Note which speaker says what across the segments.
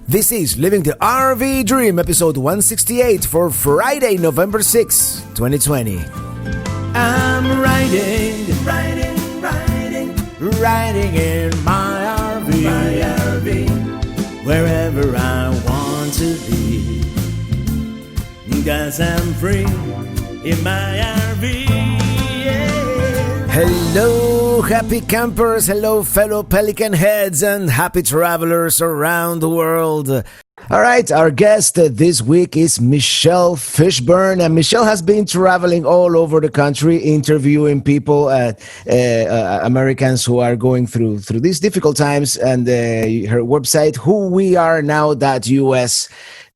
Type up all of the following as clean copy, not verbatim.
Speaker 1: This is Living the RV Dream, episode 168 for Friday, November 6, 2020. I'm riding in my RV, wherever I want to be, 'cause I'm free in my RV. Hello, happy campers. Hello, fellow Pelican heads and happy travelers around the world. All right, our guest this week is Michelle Fishburne, and Michelle has been traveling all over the country, interviewing people, Americans who are going through these difficult times. And her website, whowearenow.us,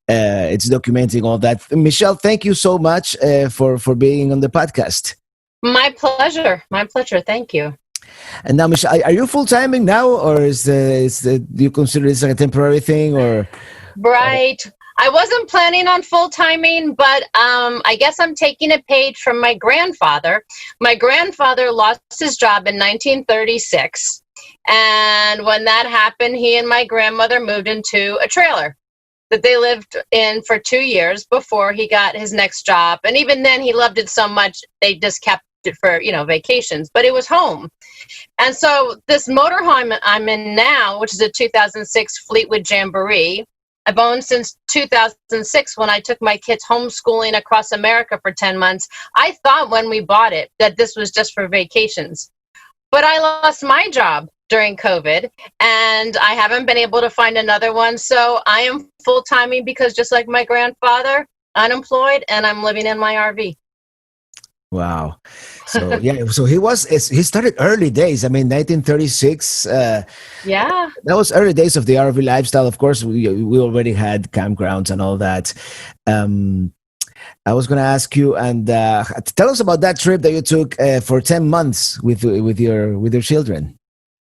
Speaker 1: it's documenting all that. Michelle, thank you so much for being on the podcast.
Speaker 2: My pleasure. Thank you.
Speaker 1: And now, Michelle, are you full-timing now, or do you consider this like a temporary thing, or?
Speaker 2: Right. I wasn't planning on full-timing, but I guess I'm taking a page from my grandfather. My grandfather lost his job in 1936. And when that happened, he and my grandmother moved into a trailer that they lived in for 2 years before he got his next job. And even then, he loved it so much, they just kept it for, vacations, but it was home. And so this motorhome I'm in now, which is a 2006 Fleetwood Jamboree, I've owned since 2006 when I took my kids homeschooling across America for 10 months. I thought when we bought it that this was just for vacations, but I lost my job during COVID and I haven't been able to find another one. So I am full-timing because just like my grandfather, unemployed, and I'm living in my RV.
Speaker 1: Wow. So so he started early days. I mean, 1936.
Speaker 2: Yeah.
Speaker 1: That was early days of the RV lifestyle. Of course, we already had campgrounds and all that. I was going to ask you, and tell us about that trip that you took for 10 months with your children.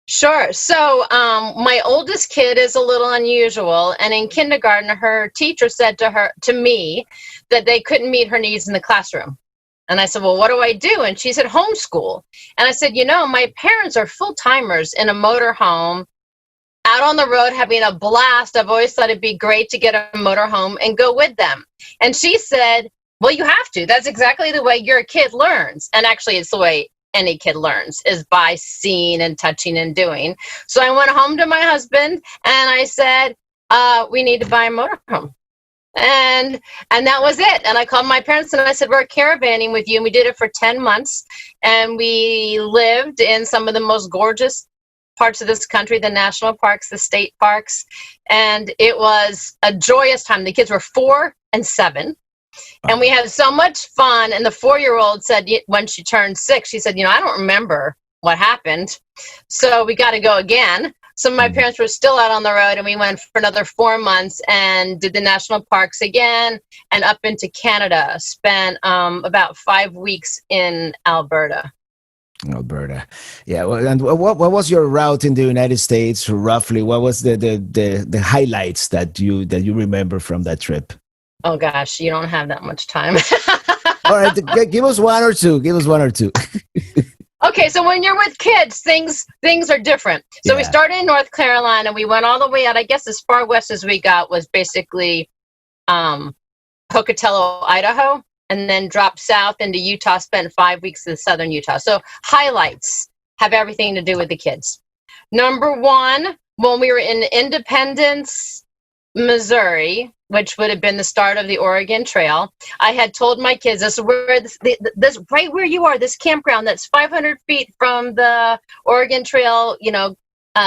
Speaker 2: Sure. So my oldest kid is a little unusual, and in kindergarten, her teacher said to me that they couldn't meet her needs in the classroom. And I said, well, what do I do? And she said, homeschool. And I said, my parents are full-timers in a motorhome out on the road having a blast. I've always thought it'd be great to get a motorhome and go with them. And she said, well, you have to. That's exactly the way your kid learns. And actually, it's the way any kid learns, is by seeing and touching and doing. So I went home to my husband and I said, we need to buy a motorhome. And that was it. And I called my parents and I said, we're caravanning with you. And we did it for 10 months. And we lived in some of the most gorgeous parts of this country, the national parks, the state parks. And it was a joyous time. The kids were 4 and 7. And we had so much fun. And the 4-year-old said, when she turned 6, she said, I don't remember what happened. So we got to go again. So my parents were still out on the road, and we went for another 4 months and did the national parks again and up into Canada. Spent about 5 weeks in Alberta.
Speaker 1: Yeah. Well, and what was your route in the United States roughly? What was the highlights that you remember from that trip?
Speaker 2: Oh gosh, you don't have that much time.
Speaker 1: All right, give us one or two.
Speaker 2: Okay, so when you're with kids, things are different. So we started in North Carolina. We went all the way out. I guess as far west as we got was basically Pocatello, Idaho, and then dropped south into Utah, spent 5 weeks in southern Utah. So highlights have everything to do with the kids. Number one, when we were in Independence, Missouri, which would have been the start of the Oregon Trail, I had told my kids, this is where this right where you are, this campground that's 500 feet from the Oregon Trail,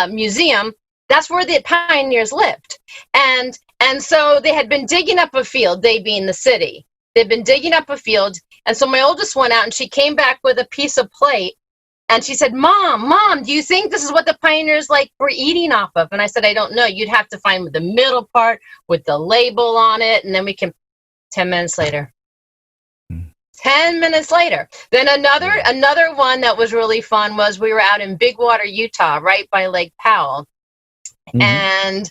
Speaker 2: museum, that's where the pioneers lived. And so they had been digging up a field, they being the city. They'd been digging up a field. And so my oldest went out and she came back with a piece of plate. And she said, Mom, do you think this is what the pioneers were eating off of? And I said, I don't know. You'd have to find the middle part with the label on it. And then we can, 10 minutes later. 10 minutes later. Then another one that was really fun was we were out in Big Water, Utah, right by Lake Powell. And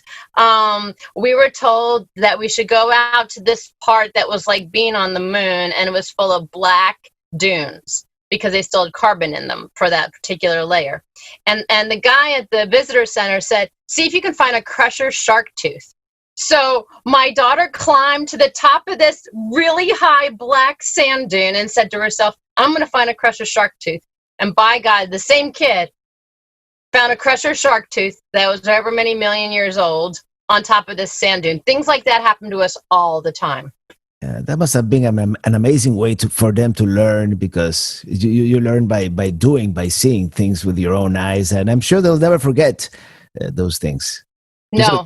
Speaker 2: we were told that we should go out to this part that was like being on the moon, and it was full of black dunes because they still had carbon in them for that particular layer. And the guy at the visitor center said, see if you can find a crusher shark tooth. So my daughter climbed to the top of this really high black sand dune and said to herself, I'm going to find a crusher shark tooth. And by God, the same kid found a crusher shark tooth that was however many million years old on top of this sand dune. Things like that happen to us all the time.
Speaker 1: That must have been an amazing way for them to learn, because you learn by doing, by seeing things with your own eyes, and I'm sure they'll never forget those things.
Speaker 2: No,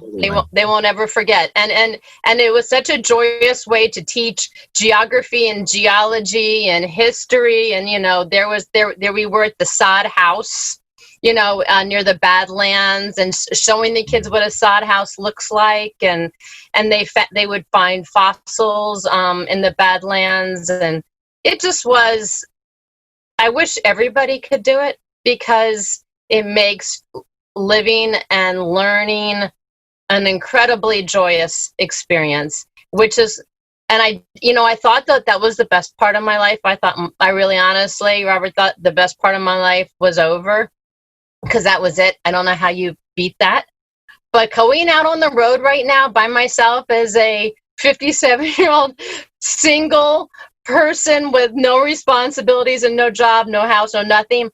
Speaker 2: they won't ever forget. And it was such a joyous way to teach geography and geology and history. And, you know, there we were at the sod house, you know, near the Badlands, and showing the kids what a sod house looks like. And they would find fossils in the Badlands. And it just was, I wish everybody could do it, because it makes living and learning an incredibly joyous experience, which is, and I thought that was the best part of my life. I really honestly, Robert, thought the best part of my life was over, because that was it. I don't know how you beat that. But going out on the road right now by myself as a 57-year-old single person with no responsibilities and no job, no house, no nothing,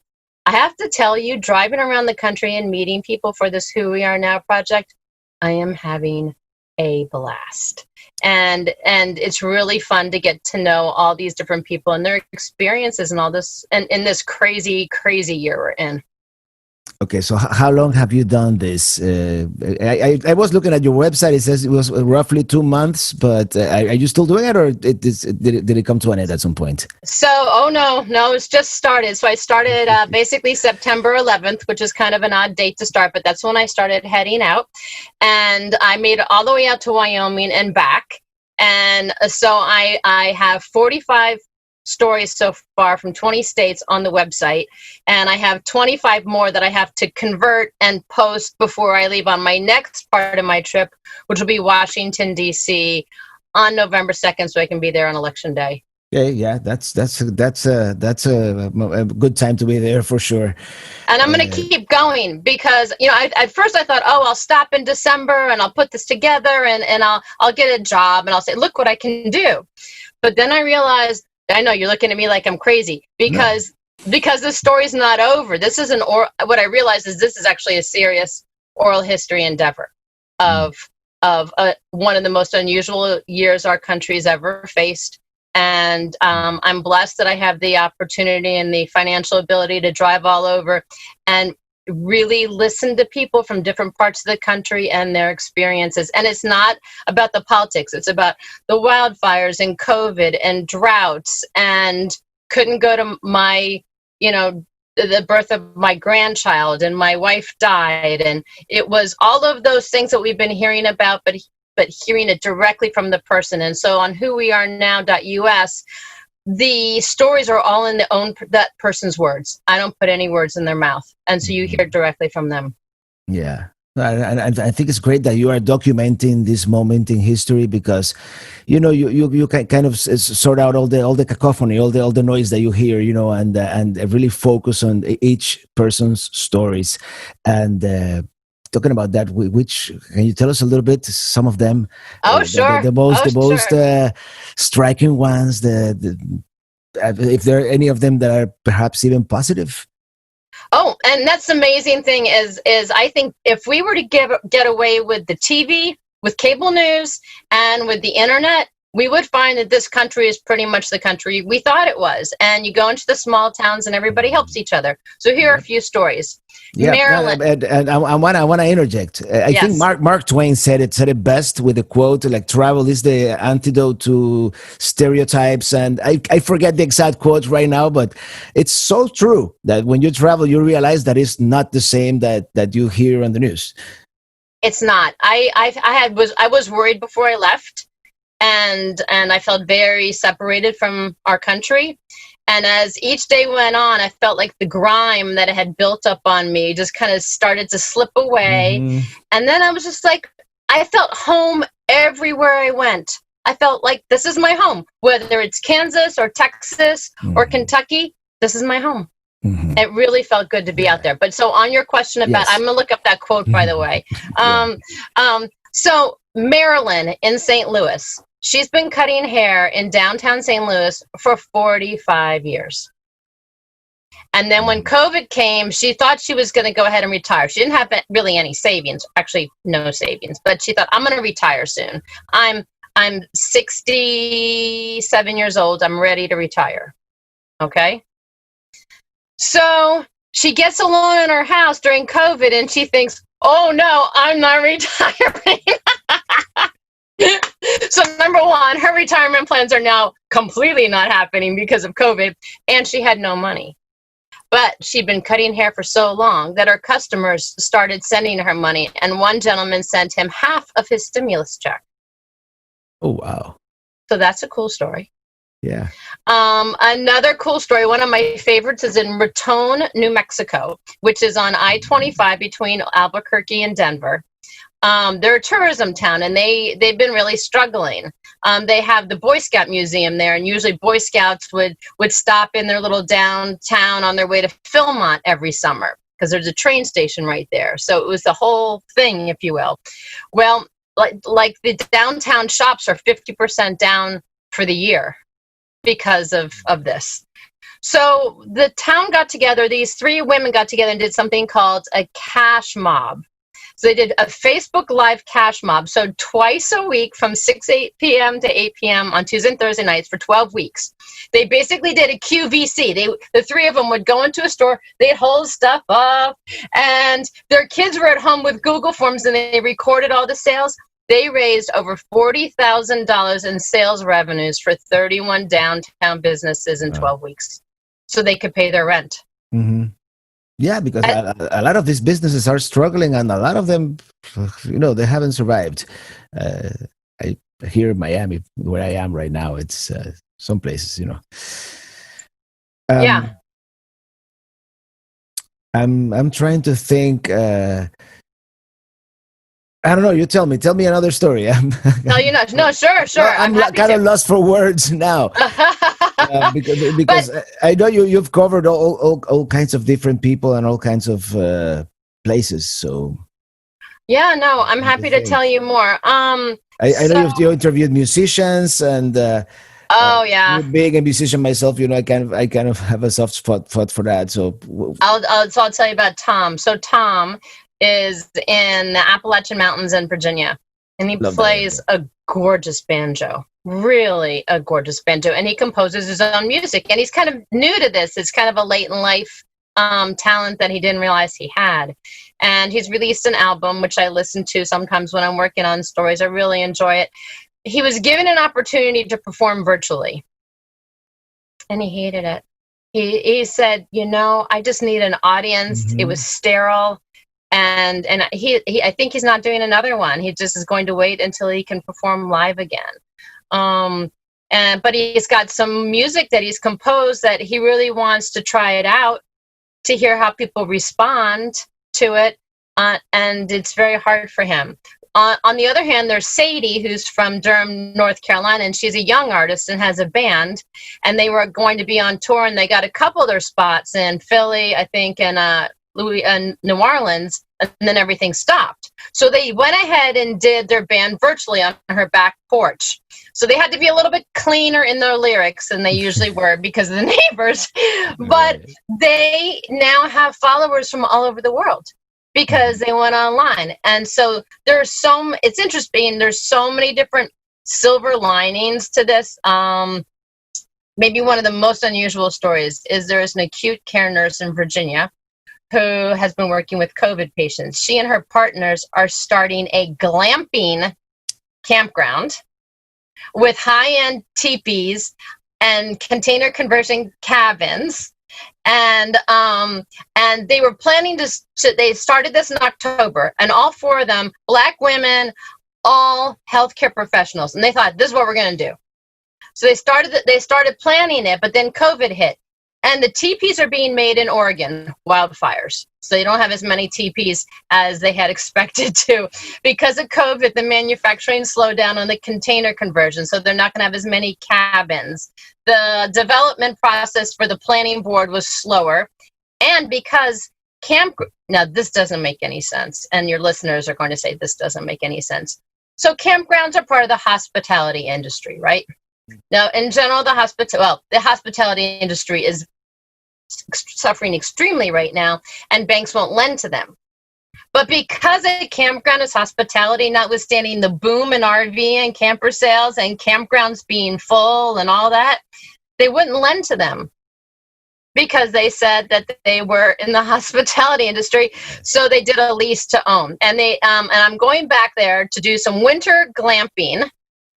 Speaker 2: I have to tell you, driving around the country and meeting people for this Who We Are Now project, I am having a blast. And it's really fun to get to know all these different people and their experiences and all this, and in this crazy, crazy year we're in.
Speaker 1: Okay, so how long have you done this? I was looking at your website. It says it was roughly 2 months, but are you still doing it, or did it come to an end at some point?
Speaker 2: So, no, it's just started. So I started basically September 11th, which is kind of an odd date to start, but that's when I started heading out. And I made it all the way out to Wyoming and back. And so I have 45 stories so far from 20 states on the website, and I have 25 more that I have to convert and post before I leave on my next part of my trip, which will be Washington, D.C. on November 2nd, so I can be there on Election Day.
Speaker 1: Yeah, that's a good time to be there for sure.
Speaker 2: And I'm going to keep going, because, you know, at first I thought, I'll stop in December and I'll put this together and I'll get a job and I'll say, look what I can do. But then I realized, I know you're looking at me like I'm crazy, because the story's not over. This is what I realized is this is actually a serious oral history endeavor of one of the most unusual years our country's ever faced. And I'm blessed that I have the opportunity and the financial ability to drive all over and really listen to people from different parts of the country and their experiences. And it's not about the politics. It's about the wildfires and COVID and droughts, and couldn't go to my, the birth of my grandchild, and my wife died. And it was all of those things that we've been hearing about, but hearing it directly from the person. And so on whowearenow.us, the stories are all in that person's words. I don't put any words in their mouth. And so you hear directly from them.
Speaker 1: Yeah. And I think it's great that you are documenting this moment in history, because, you can kind of sort out all the cacophony, all the noise that you hear, and really focus on each person's stories. And talking about that, which can you tell us a little bit, some of them?
Speaker 2: Sure.
Speaker 1: The most striking ones. If there are any of them that are perhaps even positive.
Speaker 2: Oh, and that's the amazing thing is I think if we were to get away with the TV, with cable news, and with the internet, we would find that this country is pretty much the country we thought it was. And you go into the small towns and everybody helps each other. So here are a few stories.
Speaker 1: Yeah,
Speaker 2: Maryland.
Speaker 1: and I want to interject. I think Mark Twain said it best with a quote, like, travel is the antidote to stereotypes. And I forget the exact quote right now, but it's so true that when you travel, you realize that it's not the same that you hear on the news.
Speaker 2: It's not. I was worried before I left. And I felt very separated from our country. And as each day went on, I felt like the grime that had built up on me just kind of started to slip away. Mm-hmm. And then I was just like, I felt home everywhere I went. I felt like this is my home, whether it's Kansas or Texas or Kentucky, this is my home. Mm-hmm. It really felt good to be out there. But so on your question about, I'm going to look up that quote, by the way. So Marilyn in St. Louis, she's been cutting hair in downtown St. Louis for 45 years. And then when COVID came, she thought she was going to go ahead and retire. She didn't have really any savings, actually no savings, but she thought, I'm going to retire soon. I'm 67 years old. I'm ready to retire. Okay. So she gets a loan in her house during COVID and she thinks, oh no, I'm not retiring. So number one, her retirement plans are now completely not happening because of COVID, and she had no money. But she'd been cutting hair for so long that her customers started sending her money, and one gentleman sent him half of his stimulus check.
Speaker 1: Oh, wow.
Speaker 2: So that's a cool story.
Speaker 1: Yeah.
Speaker 2: Another cool story, one of my favorites, is in Raton, New Mexico, which is on I-25 between Albuquerque and Denver. They're a tourism town, and they've been really struggling. They have the Boy Scout Museum there, and usually Boy Scouts would stop in their little downtown on their way to Philmont every summer because there's a train station right there. So it was the whole thing, if you will. Well, like the downtown shops are 50% down for the year because of this. So the town got together, these three women got together and did something called a cash mob. So they did a Facebook Live cash mob. So twice a week from 8 p.m. to 8 p.m. on Tuesday and Thursday nights for 12 weeks. They basically did a QVC. The three of them would go into a store, they'd hold stuff up, and their kids were at home with Google Forms, and they recorded all the sales. They raised over $40,000 in sales revenues for 31 downtown businesses in 12 weeks so they could pay their rent.
Speaker 1: Mm-hmm. Yeah, because a lot of these businesses are struggling, and a lot of them, they haven't survived. Here in Miami, where I am right now, it's some places,
Speaker 2: Yeah.
Speaker 1: I'm trying to think. I don't know. You tell me another story.
Speaker 2: No, no, sure.
Speaker 1: I'm kind of lost for words now. Because I know you've covered all kinds of different people and all kinds of places. So
Speaker 2: yeah, no, I'm happy to tell you more.
Speaker 1: I know you interviewed musicians, and
Speaker 2: yeah,
Speaker 1: being a musician myself, I kind of have a soft spot for that. So
Speaker 2: I'll tell you about Tom. So Tom is in the Appalachian Mountains in Virginia, and he plays a gorgeous banjo. Really a gorgeous banjo, and he composes his own music, and he's kind of new to this. It's kind of a late in life talent that he didn't realize he had, and he's released an album which I listen to sometimes when I'm working on stories. I really enjoy it. He was given an opportunity to perform virtually, and he hated it. He said, I just need an audience.
Speaker 1: Mm-hmm.
Speaker 2: It was sterile, and he I think he's not doing another one. He just is going to wait until he can perform live again. But he's got some music that he's composed that he really wants to try it out to hear how people respond to it. And it's very hard for him. On the other hand, there's Sadie, who's from Durham, North Carolina, and she's a young artist and has a band, and they were going to be on tour, and they got a couple of their spots in Philly, I think, and New Orleans, and then everything stopped. So they went ahead and did their band virtually on her back porch. So they had to be a little bit cleaner in their lyrics than they usually were because of the neighbors. But they now have followers from all over the world because they went online. And so it's interesting. There's so many different silver linings to this. Maybe one of the most unusual stories is there is an acute care nurse in Virginia who has been working with COVID patients. She and her partners are starting a glamping campground with high-end teepees and container conversion cabins. And they were planning they started this in October, and all four of them, Black women, all healthcare professionals. And they thought, this is what we're going to do. So they started planning it, but then COVID hit. And the teepees are being made in Oregon, wildfires. So they don't have as many teepees as they had expected to. Because of COVID, the manufacturing slowed down on the container conversion, so they're not going to have as many cabins. The development process for the planning board was slower. And because Now this doesn't make any sense, and your listeners are going to say this doesn't make any sense. So campgrounds are part of the hospitality industry, right? Now, in general, the hospitality industry is suffering extremely right now, and banks won't lend to them. But because a campground is hospitality, notwithstanding the boom in RV and camper sales and campgrounds being full and all that, they wouldn't lend to them because they said that they were in the hospitality industry. So they did a lease to own. And I'm going back there to do some winter glamping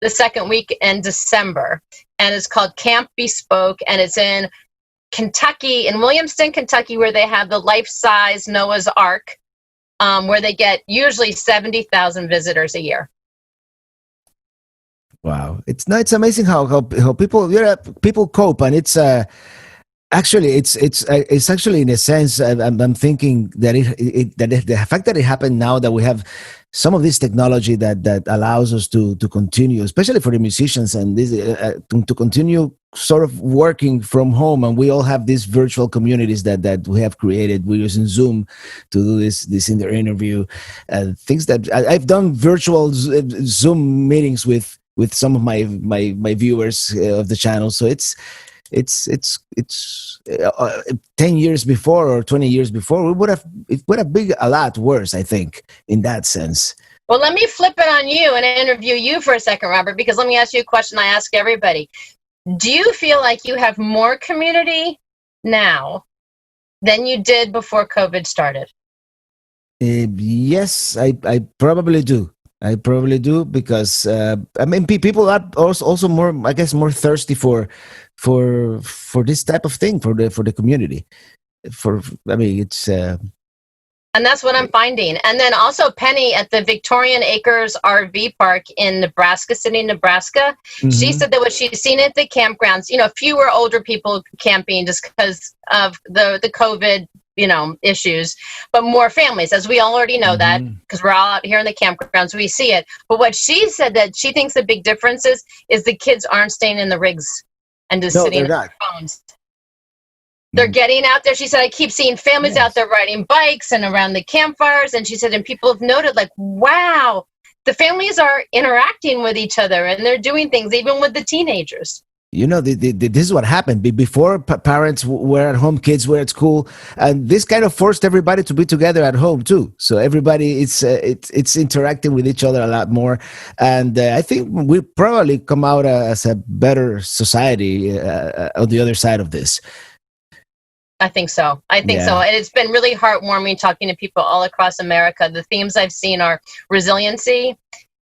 Speaker 2: the second week in December. And it's called Camp Bespoke, and it's in Kentucky, in Williamston, Kentucky, where they have the life-size Noah's Ark, where they get usually 70,000 visitors a year.
Speaker 1: Wow, it's amazing how people cope, and it's actually it's actually in a sense I'm thinking that the fact that it happened now, that we have some of this technology that allows us to continue, especially for the musicians, and this to continue sort of working from home, and we all have these virtual communities that we have created. We're using Zoom to do this in their interview, things that I've done virtual Zoom meetings with some of my viewers of the channel. So it's 10 years before or 20 years before, it would have been a lot worse, I think, in that sense.
Speaker 2: Well, let me flip it on you and interview you for a second, Robert, because let me ask you a question I ask everybody. Do you feel like you have more community now than you did before COVID started?
Speaker 1: Yes, I probably do. I probably do, because I mean, people are also more, I guess, more thirsty for this type of thing, for the community. I mean, it's.
Speaker 2: And that's what I'm finding. And then also Penny at the Victorian Acres RV Park in Nebraska City, Nebraska. Mm-hmm. She said that what she's seen at the campgrounds, fewer older people camping just because of the COVID, issues, but more families, as we already know that, because we're all out here in the campgrounds, we see it. But what she said that she thinks the big difference is the kids aren't staying in the rigs and just sitting on their phones. They're getting out there. She said, I keep seeing families out there riding bikes and around the campfires. And she said, and people have noted, like, wow, the families are interacting with each other and they're doing things, even with the teenagers.
Speaker 1: This is what happened. Before, parents were at home, kids were at school, and this kind of forced everybody to be together at home too. So everybody, it's interacting with each other a lot more, and I think we probably come out as a better society on the other side of this.
Speaker 2: I think so. And it's been really heartwarming talking to people all across America. The themes I've seen are resiliency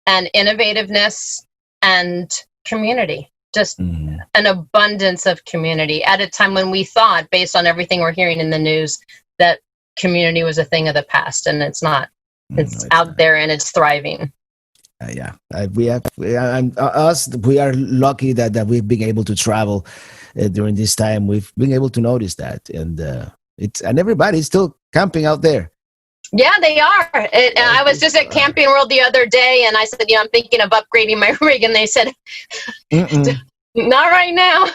Speaker 2: and innovativeness and community. Just an abundance of community at a time when we thought, based on everything we're hearing in the news, that community was a thing of the past, and it's not. It's out there and it's thriving. We are lucky that we've been able to travel during this time. We've been able to notice that, and everybody's still camping out there. Yeah, they are. I was just at Camping World the other day, and I said, I'm thinking of upgrading my rig, and they said, not right now.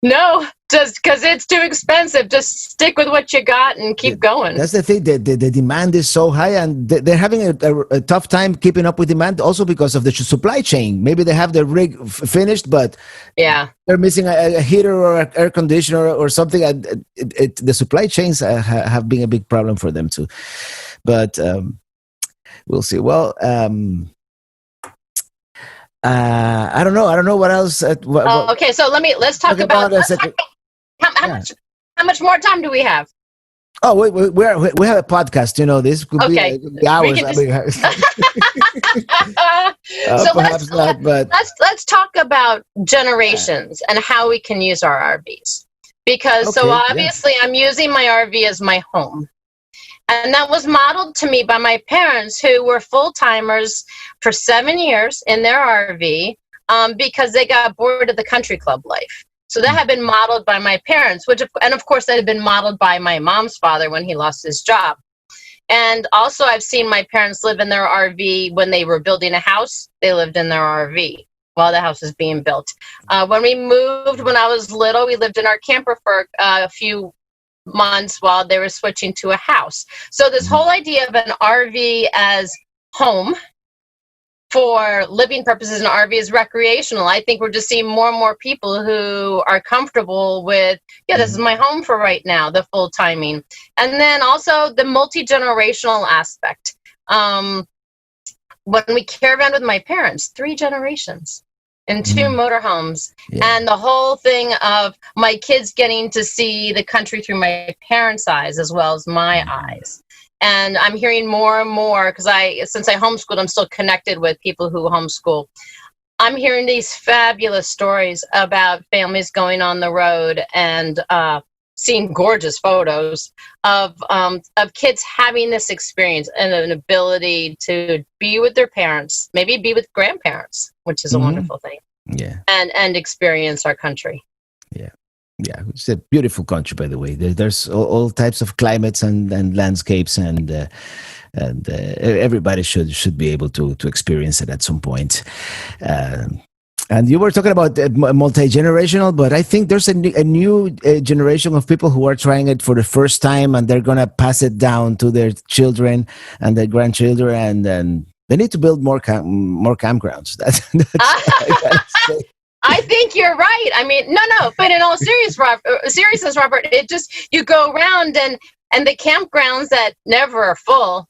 Speaker 2: No, just because it's too expensive. Just stick with what you got and keep going.
Speaker 1: That's the thing. The demand is so high, and they're having a tough time keeping up with demand, also because of the supply chain. Maybe they have the rig finished, but they're missing a heater or an air conditioner or something. The supply chains have been a big problem for them too. But we'll see. Well, I don't know what else.
Speaker 2: Okay, so let's talk about how much more time do we have?
Speaker 1: Oh, we have a podcast. This could be hours.
Speaker 2: So let's talk about generations and how we can use our RVs, because obviously I'm using my RV as my home. And that was modeled to me by my parents, who were full-timers for 7 years in their RV because they got bored of the country club life. So that had been modeled by my parents, and of course that had been modeled by my mom's father when he lost his job. And also I've seen my parents live in their RV when they were building a house. They lived in their RV while the house was being built. When we moved when I was little, we lived in our camper for a few months while they were switching to a house. So this whole idea of an RV as home for living purposes and RV is recreational. I think we're just seeing more and more people who are comfortable with, this is my home for right now, the full timing. And then also the multi-generational aspect. When we caravan with my parents, 3 generations in 2 motorhomes, and the whole thing of my kids getting to see the country through my parents' eyes as well as my eyes. And I'm hearing more and more, because since I homeschooled, I'm still connected with people who homeschool. I'm hearing these fabulous stories about families going on the road and seeing gorgeous photos of kids having this experience and an ability to be with their parents, maybe be with grandparents, which is a wonderful thing.
Speaker 1: Yeah.
Speaker 2: And experience our country.
Speaker 1: Yeah. Yeah, it's a beautiful country, by the way. There's all types of climates and landscapes, and everybody should be able to experience it at some point. And you were talking about multi-generational, but I think there's a new generation of people who are trying it for the first time, and they're gonna pass it down to their children and their grandchildren, and then they need to build more campgrounds. That's I gotta say.
Speaker 2: I think you're right. I mean, no, but in all seriousness, Robert, it just, you go around and the campgrounds that never are full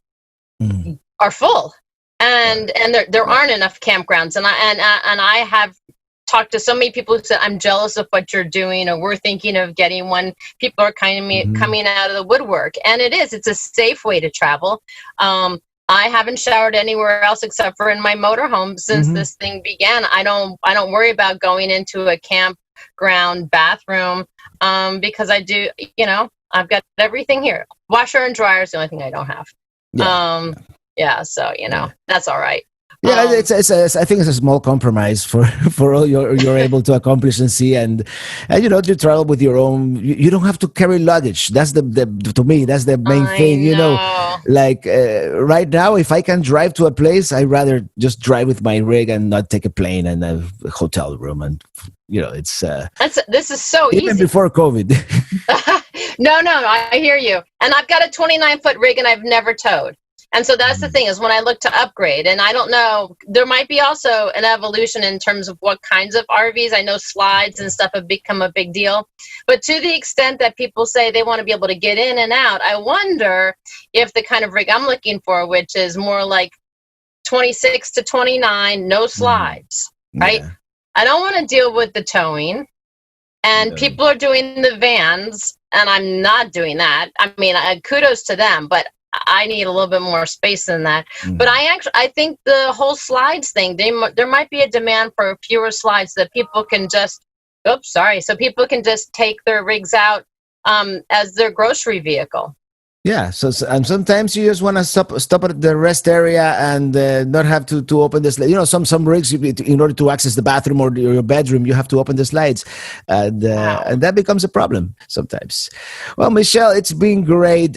Speaker 2: are full, and there aren't enough campgrounds. And I have talked to so many people who said, I'm jealous of what you're doing, or we're thinking of getting one. People are coming out of the woodwork, and it's a safe way to travel. I haven't showered anywhere else except for in my motorhome since this thing began. I don't worry about going into a campground bathroom because I do, I've got everything here. Washer and dryer is the only thing I don't have. So that's all right.
Speaker 1: Yeah, I think it's a small compromise for all you're able to accomplish and see, and you travel with your own. You don't have to carry luggage. That's to me that's the main thing. Like right now, if I can drive to a place, I'd rather just drive with my rig and not take a plane and a hotel room. And it's
Speaker 2: this is so
Speaker 1: even
Speaker 2: easy.
Speaker 1: Before COVID.
Speaker 2: No, I hear you. And I've got a 29-foot rig, and I've never towed. And so that's the thing, is when I look to upgrade, and I don't know, there might be also an evolution in terms of what kinds of RVs. I know slides and stuff have become a big deal. But to the extent that people say they want to be able to get in and out, I wonder if the kind of rig I'm looking for, which is more like 26 to 29, no slides, right?
Speaker 1: Yeah.
Speaker 2: I don't want to deal with the towing. And people are doing the vans, and I'm not doing that. I mean, kudos to them, but I need a little bit more space than that. But I think the whole slides thing, there might be a demand for fewer slides that people can just, so people can just take their rigs out as their grocery vehicle.
Speaker 1: Yeah, and sometimes you just want to stop at the rest area and not have to open this. Some rigs, in order to access the bathroom or your bedroom, you have to open the slides, and that becomes a problem sometimes. Well, Michelle, it's been great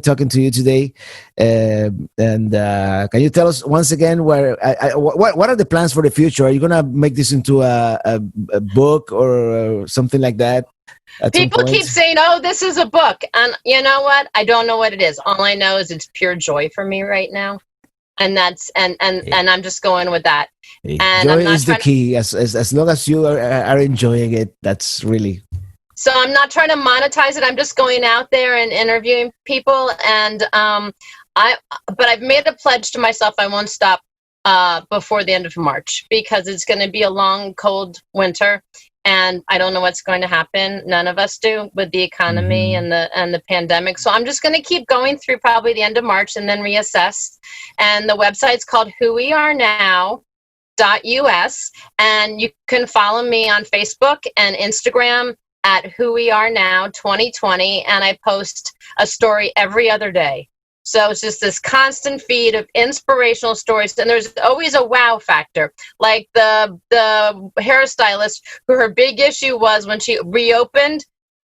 Speaker 1: talking to you today. And can you tell us once again what are the plans for the future? Are you gonna make this into a book or something like that?
Speaker 2: People keep saying, this is a book. And you know what? I don't know what it is. All I know is it's pure joy for me right now. And that's, and I'm just going with that. And
Speaker 1: joy is the key. As long as you are enjoying it, that's really.
Speaker 2: So I'm not trying to monetize it. I'm just going out there and interviewing people. And but I've made a pledge to myself. I won't stop before the end of March, because it's going to be a long, cold winter. And I don't know what's going to happen. None of us do, with the economy and the pandemic. So I'm just going to keep going through probably the end of March and then reassess. And the website's called whowearenow.us. And you can follow me on Facebook and Instagram at whowearenow2020. And I post a story every other day. So it's just this constant feed of inspirational stories. And there's always a wow factor. Like the hairstylist, who her big issue was when she reopened,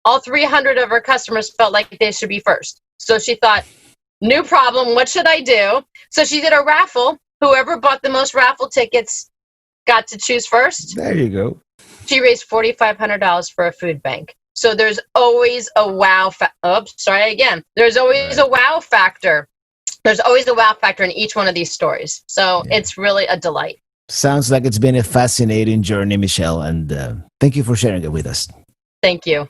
Speaker 2: all 300 of her customers felt like they should be first. So she thought, new problem, what should I do? So she did a raffle. Whoever bought the most raffle tickets got to choose first.
Speaker 1: There you go.
Speaker 2: She raised $4,500 for a food bank. So there's always a wow. There's always a wow factor. There's always a wow factor in each one of these stories. So it's really a delight.
Speaker 1: Sounds like it's been a fascinating journey, Michelle, and thank you for sharing it with us.
Speaker 2: Thank you.